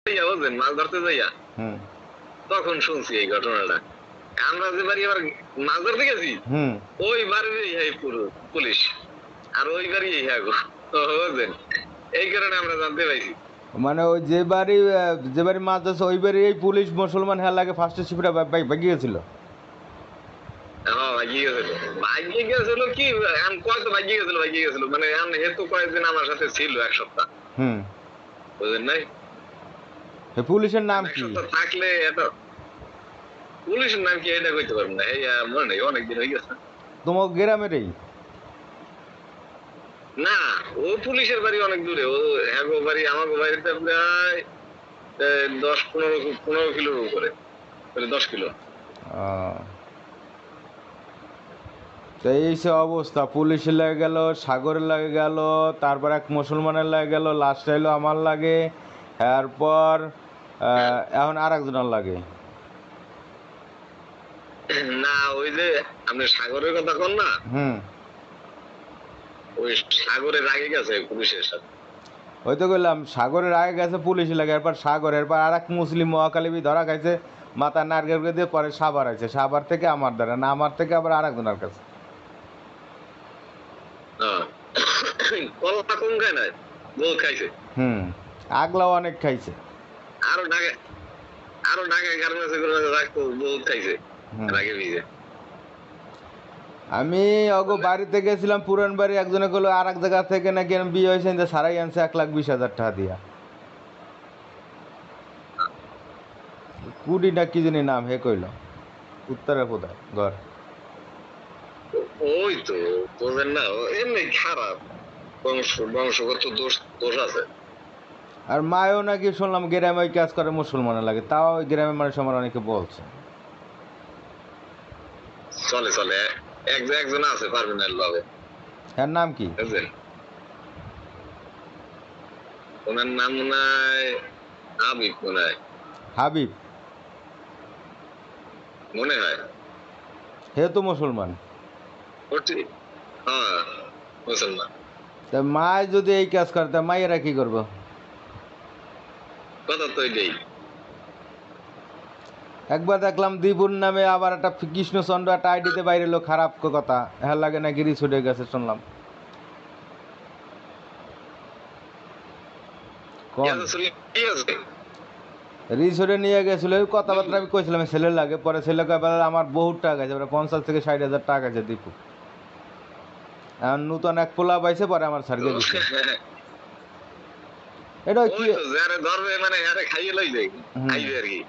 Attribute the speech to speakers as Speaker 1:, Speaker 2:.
Speaker 1: যাইয়া বুঝলেন, মাছ ধরতে যাইয়া
Speaker 2: হুম
Speaker 1: তখন শুনছি এই ঘটনাটা। আমরা যে বাড়ি আবার মাছ ধরতে গেছি
Speaker 2: হুম
Speaker 1: ওই বাড়ির পুরো পুলিশ, আর ওই বাড়ি বুঝলেন, এই কারণে আমরা জানতে পাইছি।
Speaker 2: মানে ওই যে বাড়ি মাছ ধরছে ওই বাড়ি এই পুলিশ মুসলমান হ্যাঁ লাগে ফার্স্টে শিপটা ভাগিয়ে গেছিল।
Speaker 1: হ্যাঁ ভাগিয়ে গেছিল, ভাগিয়ে গেছিল কি, আমি কয়তো ভাগিয়ে গেছিল মানে হেতু কয়েকদিন আমার সাথে ছিল, এক সপ্তাহ,
Speaker 2: হুম
Speaker 1: বুঝলেন নাই।
Speaker 2: পুলিশের নাম
Speaker 1: এক
Speaker 2: কি?
Speaker 1: সপ্তাহ থাকলে এত, পুলিশের নাম কি এটা কইতে পারবো না, এই মনে নেই, অনেকদিন হয়ে গেছে।
Speaker 2: তোমার গ্রামেরই?
Speaker 1: না, ও পুলিশের বাড়ি অনেক দূরে, ও হ্যাগো বাড়ি আমাগো বাড়িতে প্রায় 10-15 কিলোর উপরে, 10 কিলো।
Speaker 2: তো এই সে অবস্থা, পুলিশের লাগে গেল, সাগরের লাগে গেল, তারপর এক মুসলমানের লাগে গেল, লাস্ট এলো আমার লাগে, এরপর এখন আর একজনের লাগে।
Speaker 1: না ওই যে আপনি সাগরের কথা কন না,
Speaker 2: হুম
Speaker 1: ওই সাগরের আগে গেছে পুলিশের সাথে।
Speaker 2: ওই তো বললাম সাগরের আগে গেছে পুলিশ লাগে, এরপর এরপর আর এক মুসলিম মহাকালিবি ধরা খাইছে, মাথা নারকেল দিয়ে, পরে সাবার আছে, সাবার থেকে আমার দ্বারা না, আমার থেকে আবার আর একজনের কাছে।
Speaker 1: কলা কম খায় নাই, বহুত খাইছে।
Speaker 2: হুম আগলাও অনেক খাইছে।
Speaker 1: আরো ঢাকায় গার্মেন্টস রাখতো, বহুত খাইছে আগে ভিজে।
Speaker 2: আমি অগো বাড়িতে গেছিলাম, পুরান বাড়ি, একজনে কইলো আর এক জায়গা থেকে নাকি বিয়ে হয়েছে, যে সারাই আনছে 1,20,000 টাকা দিয়া, কুড়ি না কি জানি নাম, হে কইল উত্তরে কোথায় ঘর।
Speaker 1: ওই তো তোদের না এমনি খারাপ, বংশগত দোষ আছে।
Speaker 2: আর মায়ও নাকি শুনলাম গ্রামে ওই কাজ করে মুসলমানের লাগে, তাও ওই গ্রামের মানুষ আমার অনেকে বলছে।
Speaker 1: চলে চলে, একজন আছে পারবেন লবে।
Speaker 2: এর নাম কি?
Speaker 1: বুঝলেন, ওনার নাম মনে হয় হাবিব,
Speaker 2: হাবিব?
Speaker 1: মনে হয়।
Speaker 2: হে তো মুসলমান।
Speaker 1: হ্যাঁ মুসলমান।
Speaker 2: তা মায় যদি এই কাজ করে, তা মায়েরা কি করবো?
Speaker 1: কথা তো এটাই।
Speaker 2: একবার দেখলাম দীপুর নামে আবার একটা কৃষ্ণচন্দ্র একটা আইডিতে বাইরে এলো, খারাপ কথা, হ্যাঁ লাগে নাকি রিচ উঠে গেছে শুনলাম। কোন রিসোর্টে নিয়ে গেছিল, ওই কথাবার্তা আমি কইছিলাম ছেলের লাগে, পরে ছেলে কয় আমার বহুত টাকা আছে, 50,000 থেকে 60,000 টাকা আছে দীপু। এখন নতুন এক পোলা পাইছে, পরে আমার সার্কে দিচ্ছে। এটা কি
Speaker 1: ধরবে মানে খাইয়ে লই যায়, খাইবে আর কি।